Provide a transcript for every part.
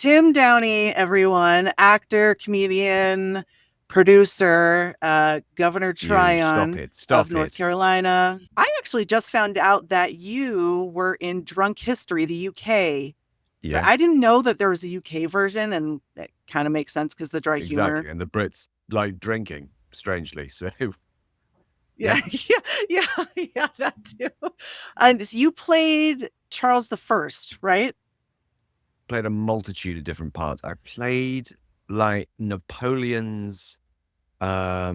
Tim Downie, everyone, actor, comedian, producer, Governor You stop Tryon it. of Stop North it. Carolina. I actually just found out that you were in Drunk History, the UK. But Yeah, I didn't know that there was a UK version, and it kind of makes sense because the dry humor. exactly. And the Brits like drinking, strangely. So yeah, Yeah, yeah, that too. And you played Charles the First, right? played a multitude of different parts. I played like Napoleon's I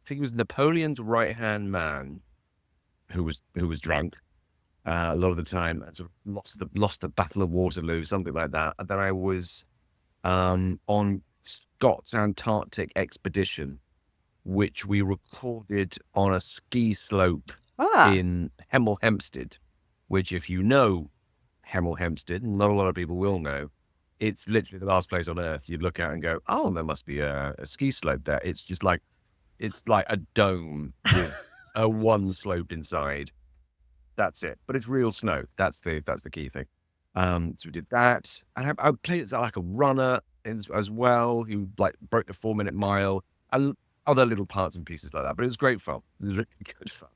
think it was Napoleon's right-hand man who was drunk a lot of the time and sort of lost the Battle of Waterloo, something like that. And then I was on Scott's Antarctic expedition, which we recorded on a ski slope Ah, in Hemel Hempstead, which, if you know Hemel Hempstead, and not a lot of people will know, it's literally the last place on earth you'd look at and go, oh, there must be a ski slope there. It's like a dome with a one slope inside. That's it. But it's real snow. That's the key thing. So we did that. And I played as like a runner as well, who like broke the 4 minute mile and other little parts and pieces like that. But it was great fun. It was really good fun.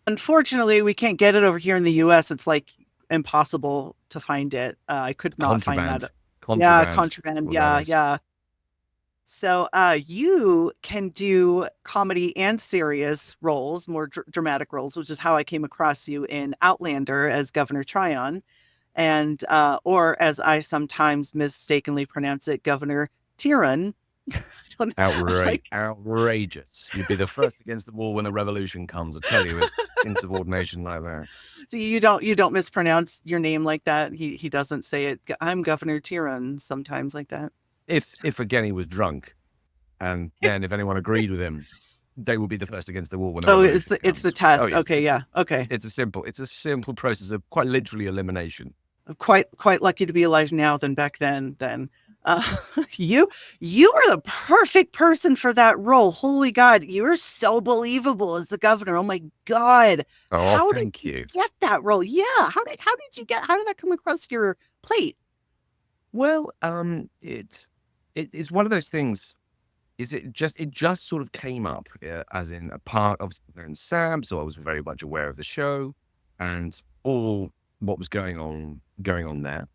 unfortunately, we can't get it over here in the US. It's like impossible to find it. I could not find that. Contraband. Yeah, Contraband. contraband. What that Yeah, is. yeah. So you can do comedy and serious roles, more dramatic roles, which is how I came across you in Outlander as Governor Tryon, and or as I sometimes mistakenly pronounce it, Governor Tyrann. I don't like. Outrageous. You'd be the first against the wall when the revolution comes. I tell you, with insubordination like that. So you don't mispronounce your name like that. He doesn't say it. I'm Governor Tyrann sometimes like that. If again he was drunk, and then if anyone agreed with him, they will be the first against the wall when the Oh, it's revolution the comes. Oh test. yeah, Okay, yeah, okay. it's a simple process of quite literally elimination. Quite lucky to be alive now than back then. Then uh, you you were the perfect person for that role. Holy God, you were so believable as the governor. Oh my God, Oh, how did thank you you. get that role? Yeah, how did that come across your plate? Well, it's one of those things. It just sort of came up as in a part of and Sam, so I was very much aware of the show and all what was going on there.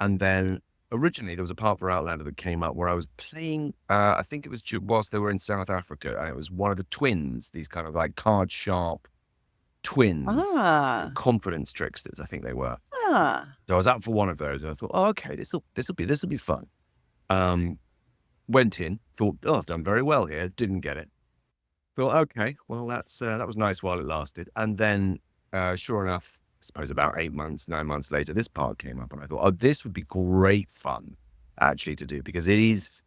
And then originally there was a part for Outlander that came up where I was playing. I think it was whilst they were in South Africa, and it was one of the twins, these kind of like card sharp twins, Ah, confidence tricksters. I think they were. ah. So I was up for one of those. And I thought, oh, okay, this will be fun. Um, Went in, thought, oh, I've done very well here. Didn't get it. Thought, okay, well, that was nice while it lasted. And then, sure enough, I suppose about 8 months, 9 months later, this part came up, and I thought, oh, this would be great fun actually to do because it is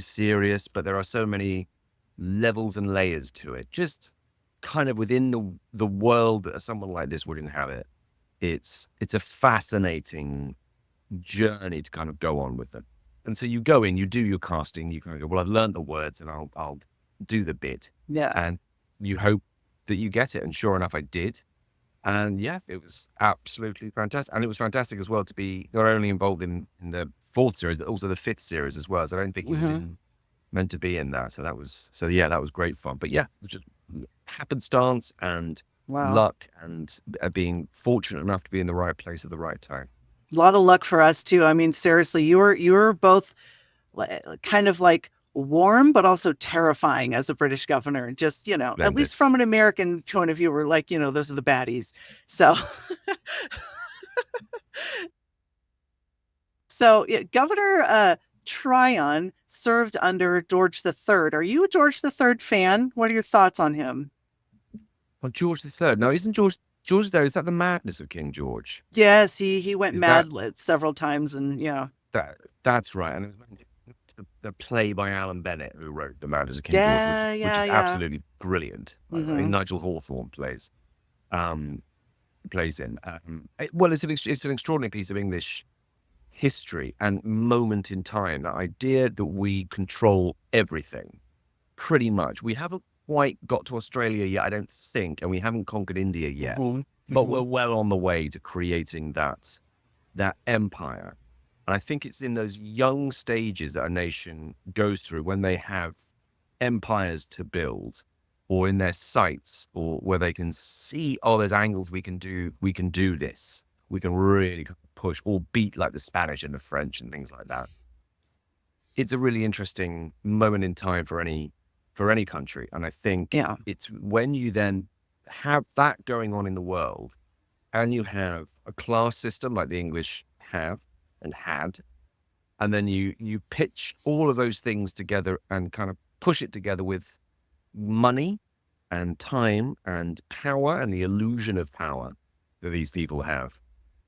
serious, but there are so many levels and layers to it. Just kind of within the world that someone like this would inhabit. It's a fascinating journey to kind of go on with them. And so you go in, you do your casting, you kind of go, well, I've learned the words and I'll do the bit. Yeah. And you hope that you get it. And sure enough, I did. And yeah, it was absolutely fantastic. And it was fantastic as well to be not only involved in the fourth series, but also the fifth series as well. So I don't think he was Mhm. meant to be in that. So that was great fun. But yeah, it was just happenstance and Wow. luck and being fortunate enough to be in the right place at the right time. A lot of luck for us too. I mean, seriously, you were both kind of like warm, but also terrifying as a British governor. Just, at least Blended. from an American point of view, we're like, those are the baddies. So, so yeah, Governor Tryon served under George III. Are you a George III fan? What are your thoughts on him? Well, George the Third. No, isn't George there? Is that the madness of King George? Yes, he went Is that mad several times, and yeah, that's right? And it was the play by Alan Bennett who wrote The Madness of King George, which yeah, which yeah, is yeah. absolutely brilliant. By the way, Hmm. Nigel Hawthorne um, plays in. Well, it's an extraordinary piece of English history and moment in time. The idea that we control everything, pretty much. We haven't quite got to Australia yet, I don't think, and we haven't conquered India yet, Hmm. but Hmm. we're well on the way to creating that empire. And I think it's in those young stages that a nation goes through when they have empires to build, or in their sights, or where they can see, oh, there's angles we can do this. We can really push or beat like the Spanish and the French and things like that. It's a really interesting moment in time for any country. And I think Yeah. it's when you then have that going on in the world, and you have a class system like the English have and had, and then you pitch all of those things together and kind of push it together with money and time and power and the illusion of power that these people have.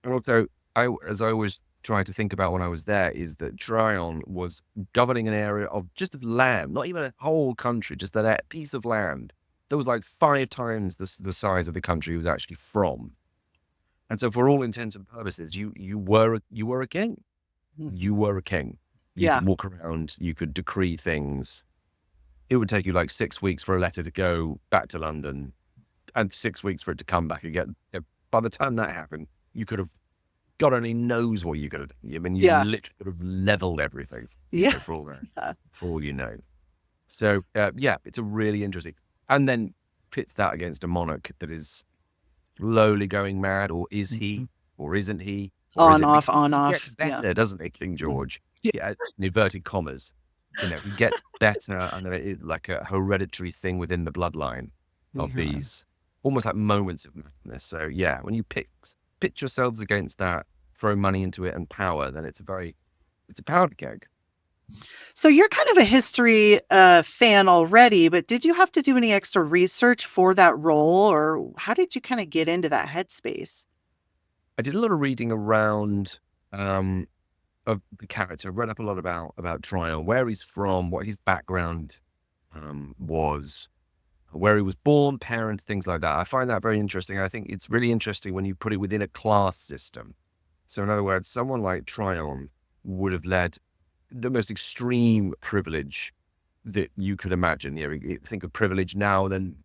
And also, as I always try to think about when I was there, is that Tryon was governing an area of just land, not even a whole country, just that piece of land that was like 5 times the size of the country he was actually from. And so, for all intents and purposes, you were a king. You were a king. You Yeah. could walk around. You could decree things. It would take you like 6 weeks for a letter to go back to London, and 6 weeks for it to come back again. By the time that happened, you could have, God only knows what you could have done. I mean, you Yeah. literally could have leveled everything. Yeah. For all you know. So yeah, it's a really interesting. And then pit that against a monarch that is slowly going mad, or is he, or isn't he, or is On it? off, Because on he gets off. Yeah. better, doesn't he, King George? Yeah, in inverted commas. He gets better, and then it, like a hereditary thing within the bloodline of these, almost like moments of madness. So yeah, when you pitch yourselves against that, throw money into it and power, then it's a powder keg. So you're kind of a history fan already, but did you have to do any extra research for that role, or how did you kind of get into that headspace? I did a lot of reading around of the character. Read up a lot about Tryon, where he's from, what his background was, where he was born, parents, things like that. I find that very interesting. I think it's really interesting when you put it within a class system. So in other words, someone like Tryon would have led the most extreme privilege that you could imagine. You think of privilege now, then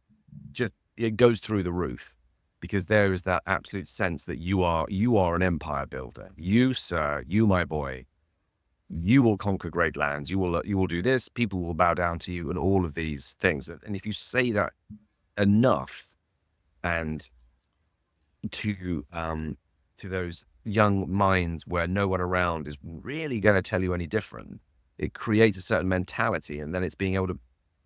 just it goes through the roof, because there is that absolute sense that you are an empire builder. You, sir, you, my boy, you will conquer great lands. You will do this. People will bow down to you, and all of these things. And if you say that enough, and to those young minds where no one around is really going to tell you any different, it creates a certain mentality, and then it's being able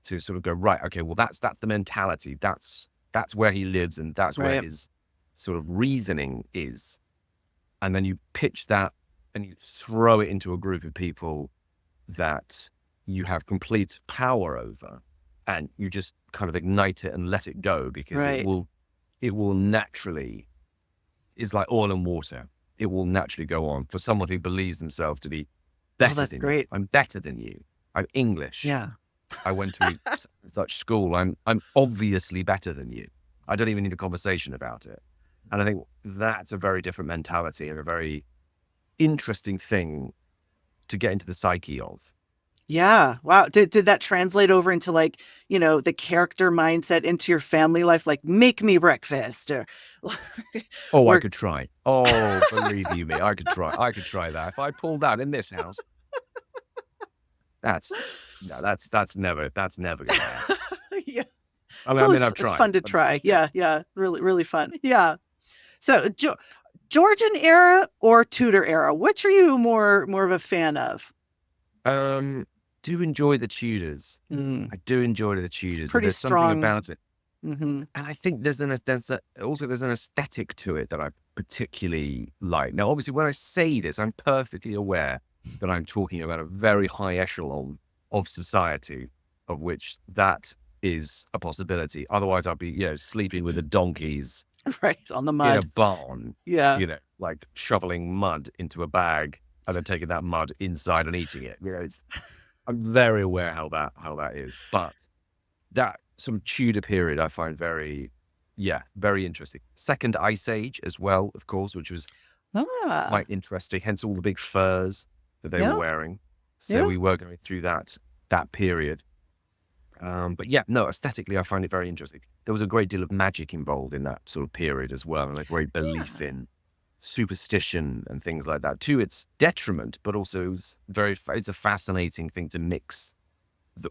to sort of go, right, okay, well that's the mentality. That's where he lives, and that's where Right. his sort of reasoning is. And then you pitch that and you throw it into a group of people that you have complete power over, and you just kind of ignite it and let it go, because Right. it will naturally, is like oil and water. It will naturally go on for someone who believes themselves to be Oh, better that's than you. great. I'm better than you. I'm English. Yeah. I went to such school. I'm obviously better than you. I don't even need a conversation about it. And I think that's a very different mentality and a very interesting thing to get into the psyche of. Yeah. Wow. Did that translate over into like, the character mindset into your family life? Like, make me breakfast, or, Oh, I or could try. Oh, believe you me, I could try. I could try that. If I pulled that in this house, that's no, that's never gonna happen. yeah. I mean, I've It's tried. fun to I'm still try. trying. Yeah. Yeah. Really, really fun. Yeah. So Georgian era or Tudor era, which are you more of a fan of? Do enjoy the Tudors. Mm, I do enjoy the it's Tudors. pretty There's something strong. about it. Hmm. And I think there's there's an aesthetic to it that I particularly like. Now, obviously, when I say this, I'm perfectly aware that I'm talking about a very high echelon of society, of which that is a possibility. Otherwise, I'd be, sleeping with the donkeys Right. On the in a mud. barn, Yeah. like shoveling mud into a bag and then taking that mud inside and eating it. I'm very aware how that is, but that sort of Tudor period I find very interesting. Second Ice Age as well, of course, which was Ah. quite interesting. Hence all the big furs that they were Yeah. wearing. So Yeah. we were going through that period. But yeah, no, aesthetically, I find it very interesting. There was a great deal of magic involved in that sort of period as well, and a great belief Yeah. in superstition and things like that, to its detriment, but also it's a fascinating thing to mix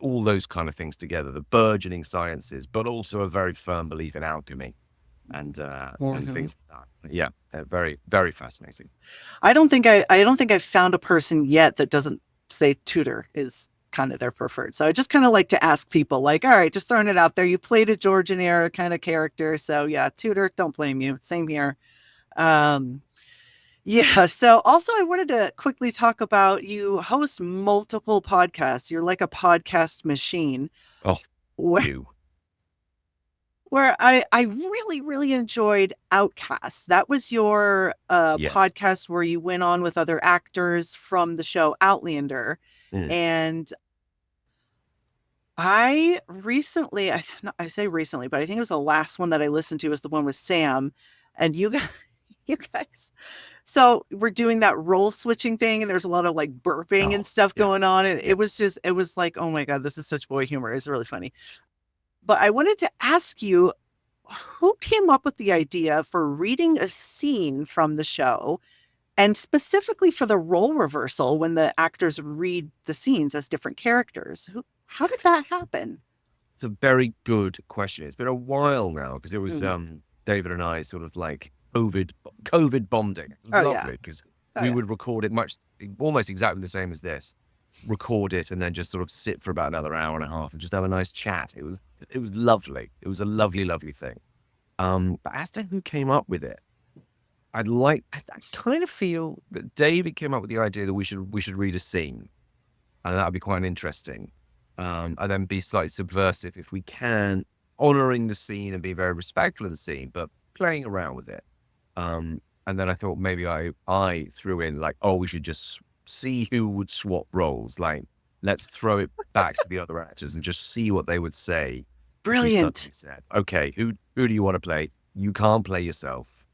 all those kind of things together, the burgeoning sciences, but also a very firm belief in alchemy and Mhm. things like that. Yeah, very, very fascinating. I don't think I've found a person yet that doesn't say Tudor is kind of their preferred. So I just kind of like to ask people like, all right, just throwing it out there. You played a Georgian era kind of character. So yeah, Tudor, don't blame you. Same here. Um, yeah. So also I wanted to quickly talk about you host multiple podcasts. You're like a podcast machine. Oh, Where you. I really, really enjoyed Outcasts. That was your Yes. podcast where you went on with other actors from the show Outlander. Mm, And I recently, I say recently, but I think it was the last one that I listened to was the one with Sam. And you guys, you guys, so we're doing that role switching thing, and there's a lot of like burping and oh, stuff yeah. going on. And Yeah. it was like, oh my God, this is such boy humor. It's really funny. But I wanted to ask you, who came up with the idea for reading a scene from the show and specifically for the role reversal when the actors read the scenes as different characters? How did that happen? It's a very good question. It's been a while now because it was Mm. David and I sort of like COVID bonding. It was Oh yeah. lovely because Oh we yeah. would record it almost exactly the same as this, record it and then just sort of sit for about another hour and a half and just have a nice chat. It was lovely. It was a lovely, lovely thing. But as to who came up with it, I kind of feel that David came up with the idea that we should read a scene, and that would be quite interesting. And then be slightly subversive if we can, honoring the scene and being very respectful of the scene, but playing around with it. And then I thought maybe I threw in like, oh, we should just see who would swap roles. Like, let's throw it back to the other actors and just see what they would say if we Brilliant. suddenly said, okay, who do you want to play? You can't play yourself.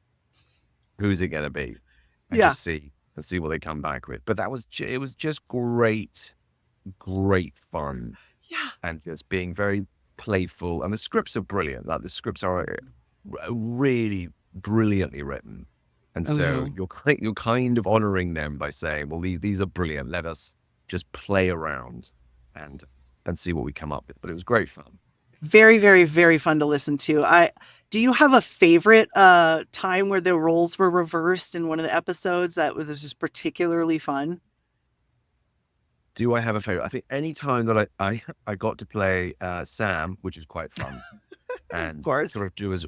Who's it going to be? And Yeah. just see what they come back with. But it was just great, great fun Yeah. and just being very playful. And the scripts are brilliant. Like the scripts are really brilliantly written. And so Mhm. you're kind of honoring them by saying, well, these are brilliant. Let us just play around and see what we come up with. But it was great fun. Very, very, very fun to listen to. I Do you have a favorite time where the roles were reversed in one of the episodes that was just particularly fun? Do I have a favorite? I think any time that I got to play Sam, which is quite fun, Of and sort course. of do as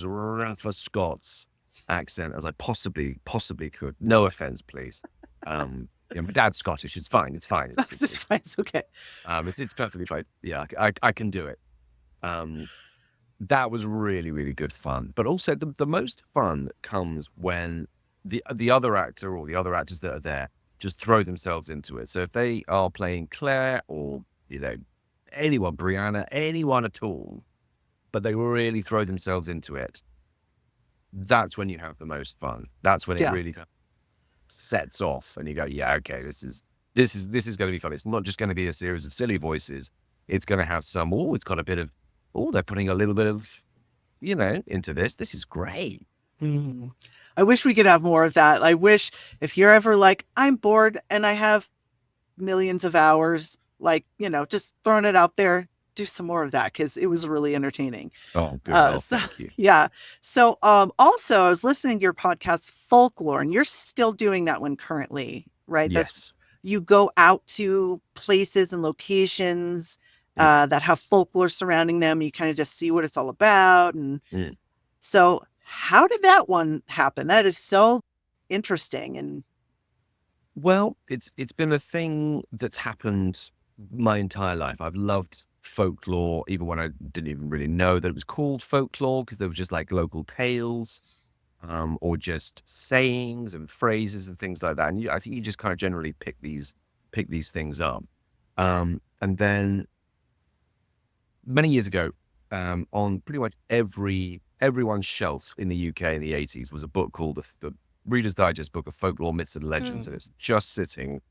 rough a Scots accent as I possibly could. No offense, please. Yeah, my dad's Scottish. It's fine. It's fine. That's just fine. It's okay. It's perfectly fine. Yeah, I can do it. Um, that was really really good fun. But also the most fun comes when the other actor or the other actors that are there just throw themselves into it. So if they are playing Claire or anyone, Brianna, anyone at all, but they really throw themselves into it, that's when you have the most fun. That's when it Yeah. really sets off, and you go, "Yeah, okay, this is going to be fun." It's not just going to be a series of silly voices. It's going to have some. Oh, it's got a bit of. Oh, they're putting a little bit of, into this. This is great. Mm. I wish we could have more of that. I wish if you're ever like, I'm bored and I have millions of hours, like, just throwing it out there, do some more of that because it was really entertaining. Oh, good. Oh, So thank you. yeah. So also I was listening to your podcast Folklore, and you're still doing that one currently, right? That's Yes. You go out to places and locations Mm, that have folklore surrounding them. You kind of just see what it's all about. And mm. so how did that one happen? That is so interesting. And Well, it's been a thing that's happened my entire life. I've loved folklore, even when I didn't even really know that it was called folklore, because they were just like local tales, or just sayings and phrases and things like that. And I think you just kind of generally pick these things up. And then many years ago, on pretty much everyone's shelf in the UK in the 80s was a book called the Reader's Digest book of folklore myths and legends, and mm, it's just sitting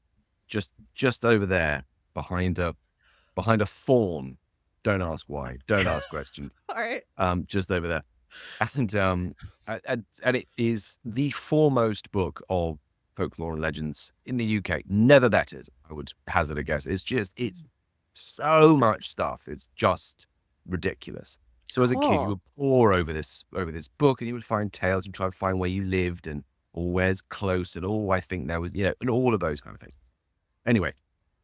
just over there behind a fawn. Don't ask why. Don't ask questions. all right. Just over there. And it is the foremost book of folklore and legends in the UK. Never bettered, I would hazard a guess. It's so much stuff. It's just ridiculous. So as a kid, you Cool. would pore over this book, and you would find tales and try to find where you lived and or where's close, and I think there was, and all of those kind of things. Anyway,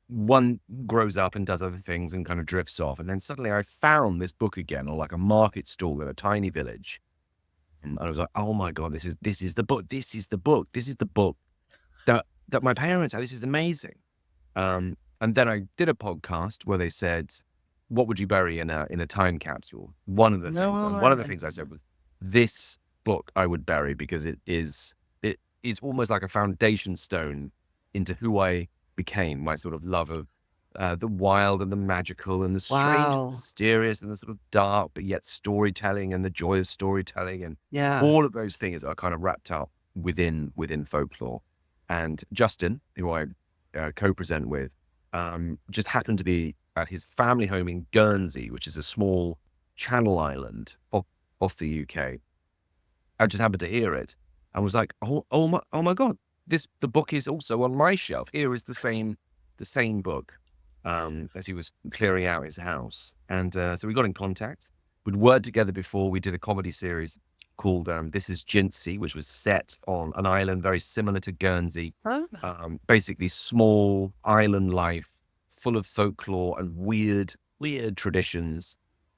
one grows up and does other things and kind of drifts off, and then suddenly I found this book again on like a market stall in a tiny village, and I was like, oh my god, this is the book, this is the book that my parents had. This is amazing. And then I did a podcast where they said, what would you bury in a time capsule? One of the things, No and one of the way. things I said was, this book I would bury because it is almost like a foundation stone into who I became, my sort of love of the wild and the magical and the strange and the Wow. mysterious and the sort of dark, but yet storytelling and the joy of storytelling, and Yeah. all of those things are kind of wrapped up within folklore. And Justin, who I co-present with, just happened to be at his family home in Guernsey, which is a small channel island off the UK. I just happened to hear it and was like, oh my God, the book is also on my shelf. Here is the same book, as he was clearing out his house. And so we got in contact. We'd worked together before. We did a comedy series called This Is Jinsey, which was set on an island very similar to Guernsey. Huh? Basically small island life, full of folklore and weird traditions.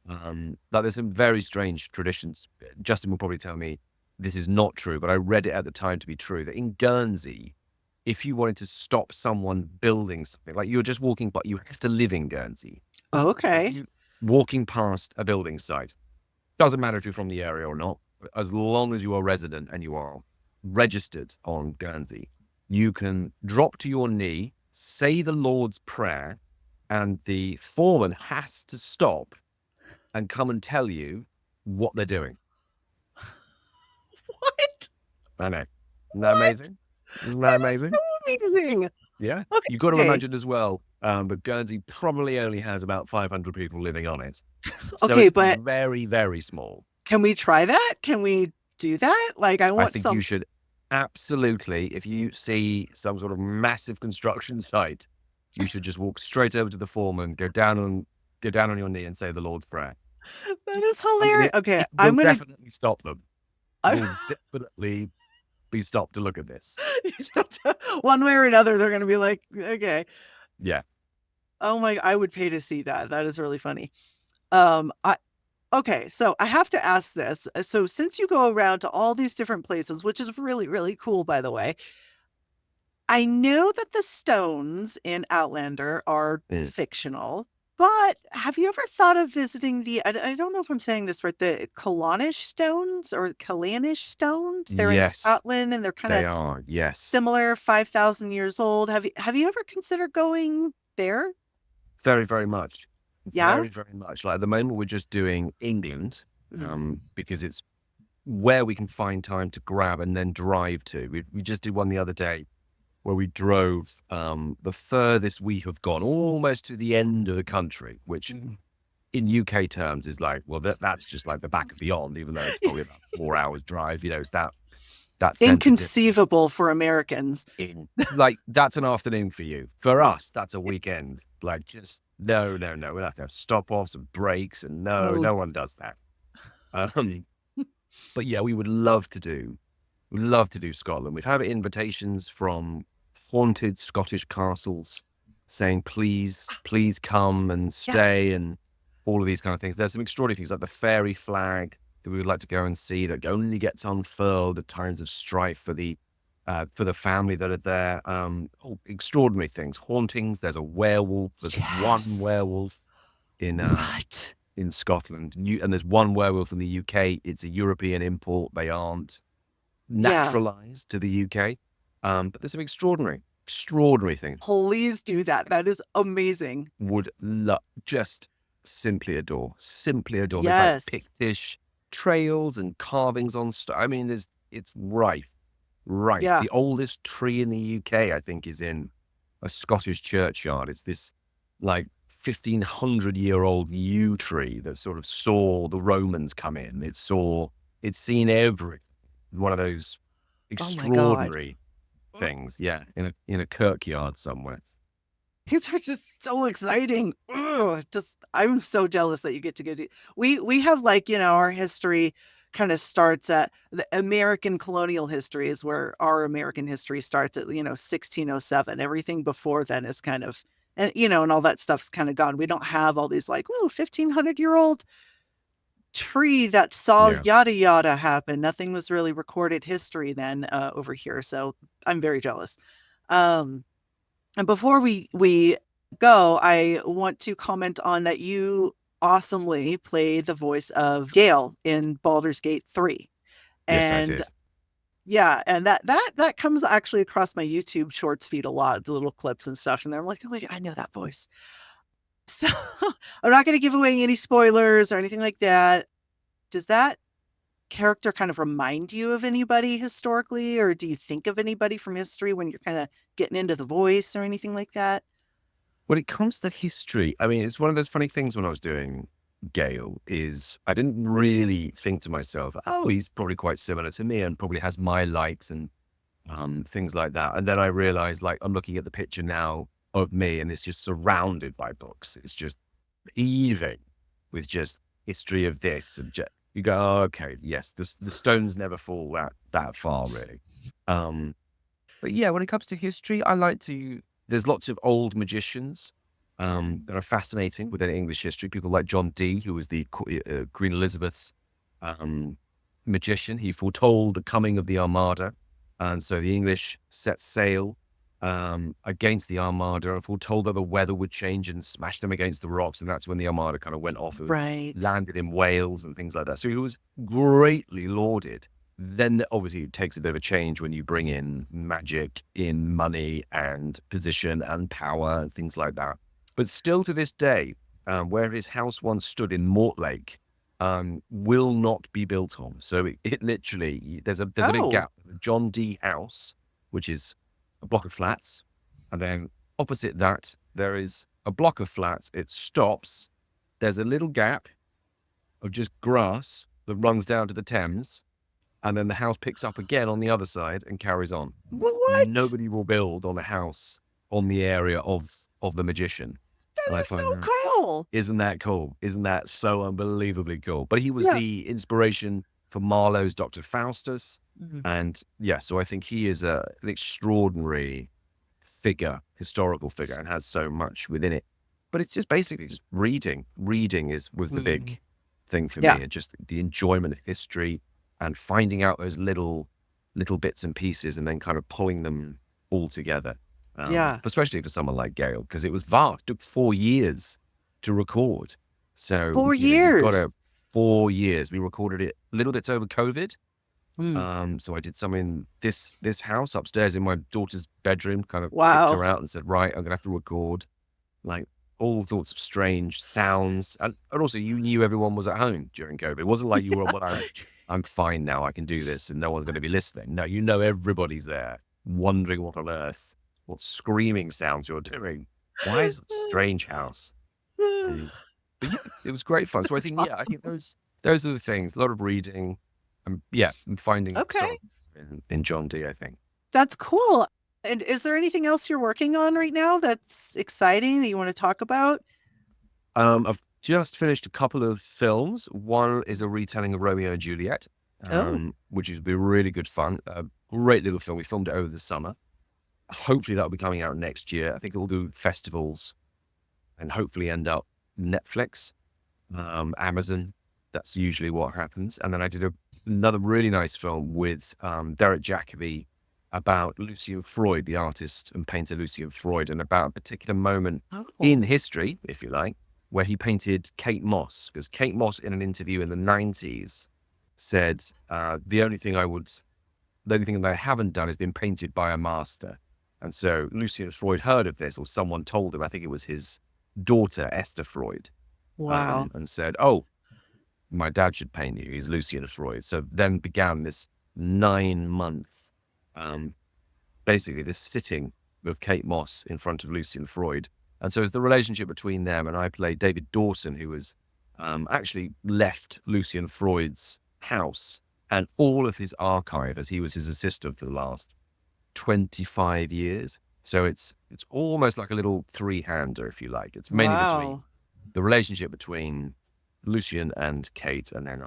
Like there's some very strange traditions. Justin will probably tell me this is not true, but I read it at the time to be true, that in Guernsey, if you wanted to stop someone building something, like you're just walking, but you have to live in Guernsey. If Okay. you walking past a building site, doesn't matter if you're from the area or not, as long as you are resident and you are registered on Guernsey, you can drop to your knee, say the Lord's Prayer, and the foreman has to stop and come and tell you what they're doing. What? I know. Isn't that What? amazing? Isn't that That is so amazing? amazing. Yeah. Okay. You've got to Okay. imagine as well, but Guernsey probably only has about 500 people living on it. So Okay, it's but very, very small. can we try that? Can we do that? Like, I I want think you some. should absolutely, if you see some sort of massive construction site, you should just walk straight over to the foreman, go down on your knee and say the Lord's Prayer. That is I mean, hilarious. Okay, it will definitely stop them. I'm Will definitely be stopped to look at this. one way or another, they're gonna be like, okay. Yeah. Oh my, I would pay to see that. That is really funny. I Okay, so I have to ask this. So since you go around to all these different places, which is really, really cool, by the way, I know that the stones in Outlander are Mm. fictional, but have you ever thought of visiting I don't know if I'm saying this right, the Kalanish stones or Kalanish stones? They're in Yes, Scotland and they're kind they of are. Yes. similar, 5,000 years old. Have you ever considered going there? Very, very much. Yeah? Very, very much. Like at the moment, we're just doing England, Mm. because it's where we can find time to grab and then drive to. We just did one the other day where we drove the furthest we have gone, almost to the end of the country, which in UK terms is like, well, that's just like the back of beyond, even though it's probably about 4 hours drive. It's that sense of distance. Inconceivable for Americans. Like that's an afternoon for you. For us, that's a weekend. Like just no. We'll have to have stop-offs and breaks, and no, Oh, no one does that. Um, but yeah, we would love to do Scotland. We've had invitations from haunted Scottish castles saying, please come and yes. stay, and all of these kind of things. There's some extraordinary things like the fairy flag that we would like to go and see that only gets unfurled at times of strife for the family that are there. Extraordinary things, hauntings. There's a werewolf. There's one Yes. werewolf in What? in Scotland, and there's one werewolf in the UK. It's a European import. They aren't Yeah. naturalized to the UK. But there's some extraordinary things. Please do that. That is amazing. Would just simply adore. There's like Yes. Pictish trails and carvings on I mean, it's rife. Right. Yeah. The oldest tree in the UK, I think, is in a Scottish churchyard. It's this like 1,500-year-old yew tree that sort of saw the Romans come in. It saw It's seen every one of those Oh my God. extraordinary things. Yeah, in a kirkyard somewhere. These are just so exciting. Ugh, just I'm so jealous that you get to go do. We have like, our history kind of starts at the American colonial history is where our American history starts at, 1607. Everything before then is kind of and all that stuff's kind of gone. We don't have all these like, 1500-year-old tree that saw Yeah. yada yada happen. Nothing was really recorded history then over here. So I'm very jealous. Um and before we go, I want to comment on that you awesomely play the voice of Gale in Baldur's Gate 3. Yes, I And did. yeah, and that comes actually across my YouTube shorts feed a lot, the little clips and stuff. And I'm like, oh my God, I know that voice. So I'm not going to give away any spoilers or anything like that. Does that character kind of remind you of anybody historically, or do you think of anybody from history when you're kind of getting into the voice or anything like that? When it comes to history, I mean, it's one of those funny things when I was doing Gale is I didn't really think to myself, oh, he's probably quite similar to me and probably has my likes and things like that. And then I realized, like, I'm looking at the picture now of me and it's just surrounded by books. It's just heaving with just history of this. And you go, oh, okay, yes, the stones never fall that far, really. Um, but yeah, when it comes to history, I like to. There's lots of old magicians that are fascinating within English history. People like John Dee, who was the Queen Elizabeth's um, magician. He foretold the coming of the Armada, and so the English set sail against the Armada and foretold that the weather would change and smash them against the rocks. And that's when the Armada kind of went off and Right. landed in Wales and things like that. So he was greatly lauded. Then obviously it takes a bit of a change when you bring in magic, in money and position and power and things like that. But still to this day, where his house once stood in Mortlake, will not be built on. So it literally there's a big Oh, gap. The John D house, which is a block of flats, and then opposite that there is a block of flats. It stops. There's a little gap of just grass that runs down to the Thames, and then the house picks up again on the other side and carries on. what? Nobody will build on a house on the area of the magician. That And I is so find that, cool. isn't that cool? Isn't that so unbelievably cool? But he was Yeah. the inspiration for Marlowe's Dr. Faustus. Mhm. And yeah, so I think he is an extraordinary figure, historical figure, and has so much within it. But it's just basically just reading. Reading was the Mhm. big thing for Yeah. me, and just the enjoyment of history and finding out those little bits and pieces, and then kind of pulling them all together. Yeah. Especially for someone like Gale, because it was vast. It took 4 years to record. So 4 you've got years. 4 years. We recorded it a little bit over COVID. Mm. So I did some in this house upstairs in my daughter's bedroom, kind of kicked Wow. her out and said, right, I'm gonna have to record like all sorts of strange sounds. And also you knew everyone was at home during COVID. It wasn't like you were, well, I'm fine now, I can do this and no one's gonna be listening. No, everybody's there, wondering what on earth, what screaming sounds you're doing. Why is it a strange house? Um, but yeah, it was great fun. So I That's think, yeah, I awesome. think those are the things. A lot of reading, and yeah, and finding Okay. sort of in John Dee, I think. That's cool. And is there anything else you're working on right now that's exciting that you want to talk about? I've just finished a couple of films. One is a retelling of Romeo and Juliet, Oh, which has been really good fun. A great little film. We filmed it over the summer. Hopefully that'll be coming out next year. I think it will do festivals and hopefully end up Netflix, Amazon. That's usually what happens. And then I did another really nice film with Derek Jacobi about Lucian Freud, the artist and painter Lucian Freud, and about a particular moment oh, in history, if you like, where he painted Kate Moss. Because Kate Moss, in an interview in the 90s, said, the only thing that I haven't done is been painted by a master. And so Lucian Freud heard of this, or someone told him, I think it was his daughter, Esther Freud, wow. and said, oh, my dad should paint you. He's Lucian Freud. So then began this 9 months, um, basically this sitting of Kate Moss in front of Lucian Freud. And so it's the relationship between them. And I played David Dawson, who was actually left Lucian Freud's house and all of his archive, as he was his assistant for the last 25 years. So it's almost like a little three-hander, if you like. It's mainly between Wow. the relationship between Lucian and Kate, and then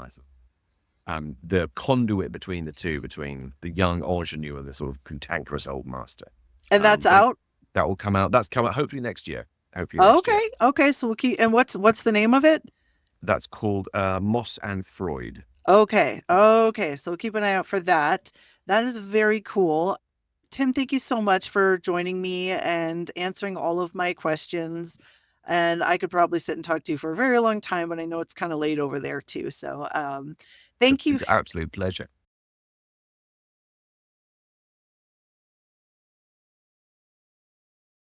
the conduit between the two, between the young ingenue and the sort of cantankerous old master. And that's But out? that will come out. That's come out hopefully next year. Hopefully next year. Okay. Okay. So we'll keep, and what's the name of it? That's called Moss and Freud. Okay. Okay. So keep an eye out for that. That is very cool. Tim, thank you so much for joining me and answering all of my questions. And I could probably sit and talk to you for a very long time, but I know it's kind of late over there too. So It's, thank you. it's an absolute pleasure.